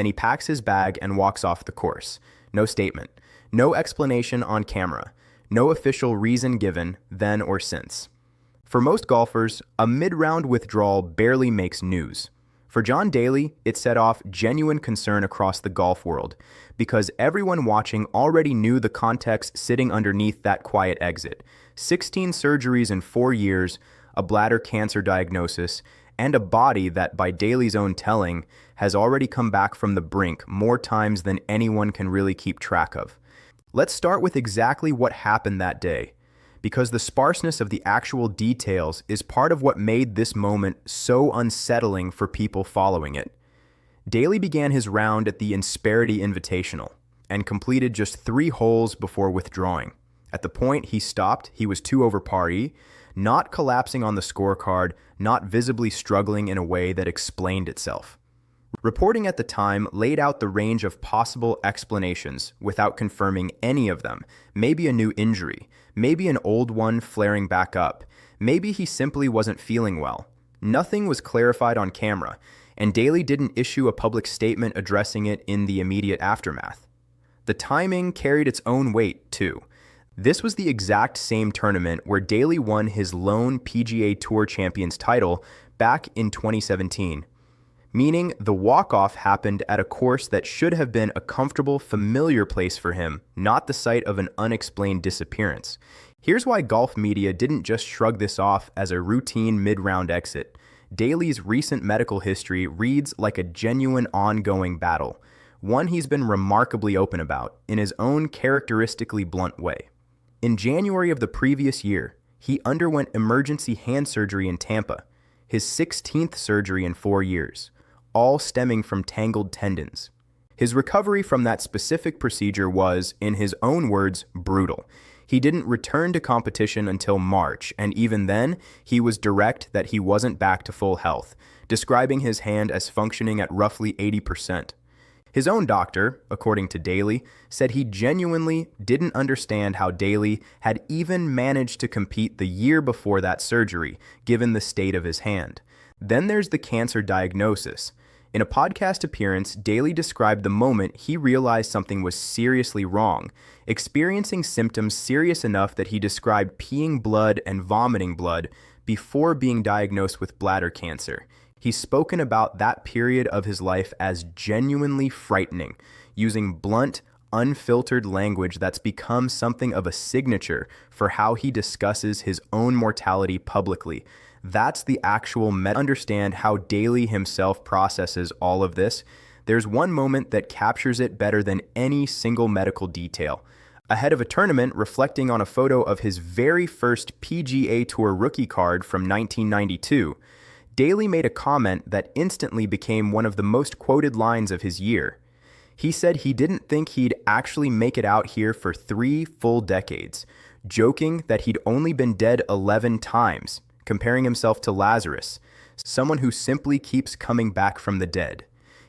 Then he packs his bag and walks off the course. No statement. No explanation on camera. No official reason given, then or since. For most golfers, a mid-round withdrawal barely makes news. For John Daly, it set off genuine concern across the golf world, because everyone watching already knew the context sitting underneath that quiet exit. 16 surgeries in 4 years, a bladder cancer diagnosis, and a body that, by Daly's own telling, has already come back from the brink more times than anyone can really keep track of. Let's start with exactly what happened that day, because the sparseness of the actual details is part of what made this moment so unsettling for people following it. Daly began his round at the Insperity Invitational and completed just 3 holes before withdrawing. At the point he stopped, he was 2 over par E, not collapsing on the scorecard, not visibly struggling in a way that explained itself. Reporting at the time laid out the range of possible explanations without confirming any of them. Maybe a new injury, maybe an old one flaring back up, maybe he simply wasn't feeling well. Nothing was clarified on camera, and Daly didn't issue a public statement addressing it in the immediate aftermath. The timing carried its own weight, too. This was the exact same tournament where Daly won his lone PGA Tour Champions title back in 2017. Meaning the walk-off happened at a course that should have been a comfortable, familiar place for him, not the site of an unexplained disappearance. Here's why golf media didn't just shrug this off as a routine mid-round exit. Daly's recent medical history reads like a genuine ongoing battle, one he's been remarkably open about, in his own characteristically blunt way. In January of the previous year, he underwent emergency hand surgery in Tampa, his 16th surgery in 4 years. All stemming from tangled tendons. His recovery from that specific procedure was, in his own words, brutal. He didn't return to competition until March, and even then, he was direct that he wasn't back to full health, describing his hand as functioning at roughly 80%. His own doctor, according to Daly, said he genuinely didn't understand how Daly had even managed to compete the year before that surgery, given the state of his hand. Then there's the cancer diagnosis. In a podcast appearance, Daly described the moment he realized something was seriously wrong, experiencing symptoms serious enough that he described peeing blood and vomiting blood before being diagnosed with bladder cancer. He's spoken about that period of his life as genuinely frightening, using blunt, unfiltered language that's become something of a signature for how he discusses his own mortality publicly. That's the actual understand how Daly himself processes all of this. There's one moment that captures it better than any single medical detail. Ahead of a tournament, reflecting on a photo of his very first PGA Tour rookie card from 1992, Daly made a comment that instantly became one of the most quoted lines of his year. He said he didn't think he'd actually make it out here for 3 full decades, joking that he'd only been dead 11 times. Comparing himself to Lazarus, someone who simply keeps coming back from the dead.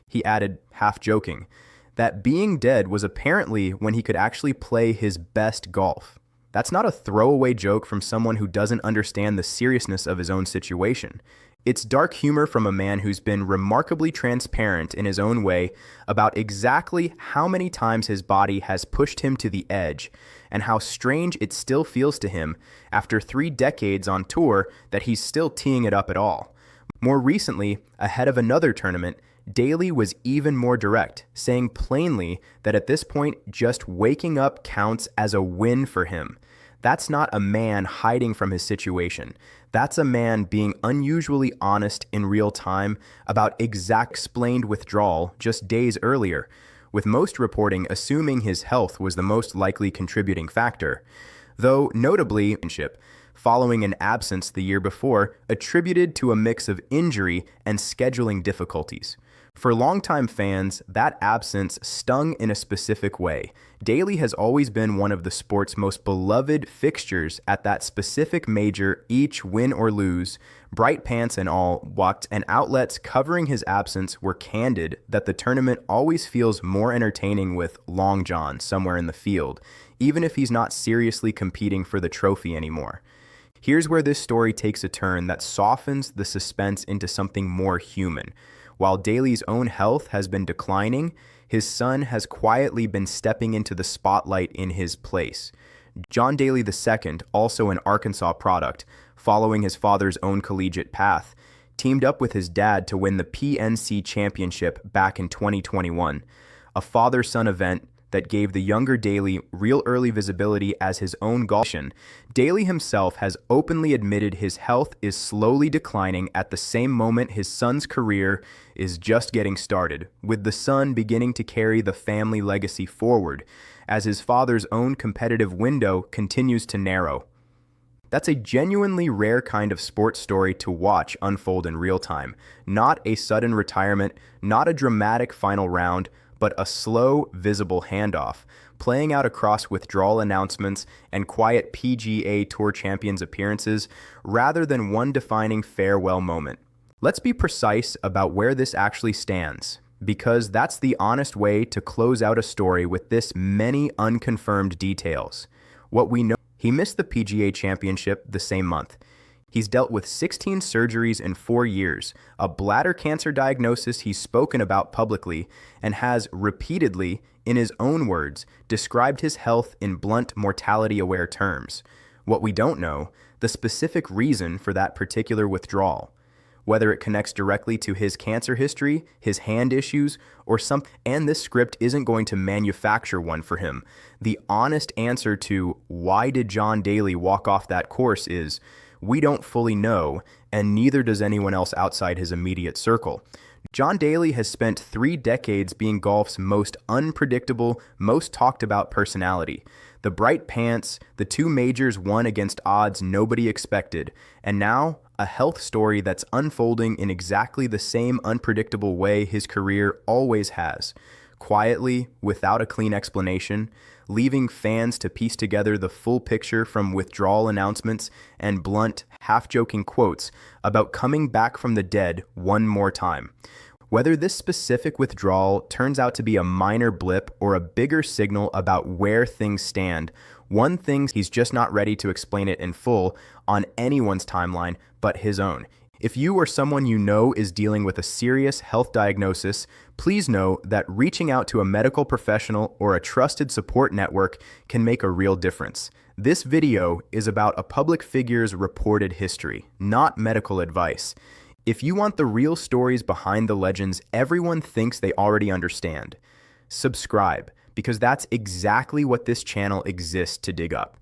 He added, half joking, that being dead was apparently when he could actually play his best golf. That's not a throwaway joke from someone who doesn't understand the seriousness of his own situation. It's dark humor from a man who's been remarkably transparent in his own way about exactly how many times his body has pushed him to the edge and how strange it still feels to him after 3 decades on tour that he's still teeing it up at all. More recently, ahead of another tournament, Daly was even more direct, saying plainly that at this point, just waking up counts as a win for him. That's not a man hiding from his situation. That's a man being unusually honest in real time about explained withdrawal just days earlier, with most reporting assuming his health was the most likely contributing factor, though notably, following an absence the year before, attributed to a mix of injury and scheduling difficulties. For longtime fans, that absence stung in a specific way. Daly has always been one of the sport's most beloved fixtures at that specific major, each win or lose. Bright pants and all walked, and outlets covering his absence were candid that the tournament always feels more entertaining with Long John somewhere in the field, even if he's not seriously competing for the trophy anymore. Here's where this story takes a turn that softens the suspense into something more human. While Daly's own health has been declining, his son has quietly been stepping into the spotlight in his place. John Daly II, also an Arkansas product, following his father's own collegiate path, teamed up with his dad to win the PNC Championship back in 2021, a father-son event that gave the younger Daly real early visibility as his own golfer. Daly himself has openly admitted his health is slowly declining at the same moment his son's career is just getting started, with the son beginning to carry the family legacy forward as his father's own competitive window continues to narrow. That's a genuinely rare kind of sports story to watch unfold in real time. Not a sudden retirement, not a dramatic final round, but a slow, visible handoff, playing out across withdrawal announcements and quiet PGA Tour Champions appearances, rather than one defining farewell moment. Let's be precise about where this actually stands, because that's the honest way to close out a story with this many unconfirmed details. What we know: he missed the PGA Championship the same month. He's dealt with 16 surgeries in 4 years, a bladder cancer diagnosis he's spoken about publicly, and has repeatedly, in his own words, described his health in blunt, mortality-aware terms. What we don't know, the specific reason for that particular withdrawal. Whether it connects directly to his cancer history, his hand issues, or something, and this script isn't going to manufacture one for him. The honest answer to why did John Daly walk off that course is, we don't fully know, and neither does anyone else outside his immediate circle. John Daly has spent 3 decades being golf's most unpredictable, most talked about personality. The bright pants, the 2 majors won against odds nobody expected, and now a health story that's unfolding in exactly the same unpredictable way his career always has. Quietly, without a clean explanation, leaving fans to piece together the full picture from withdrawal announcements and blunt, half-joking quotes about coming back from the dead one more time. Whether this specific withdrawal turns out to be a minor blip or a bigger signal about where things stand, one thing: he's just not ready to explain it in full on anyone's timeline but his own. If you or someone you know is dealing with a serious health diagnosis, please know that reaching out to a medical professional or a trusted support network can make a real difference. This video is about a public figure's reported history, not medical advice. If you want the real stories behind the legends everyone thinks they already understand, subscribe, because that's exactly what this channel exists to dig up.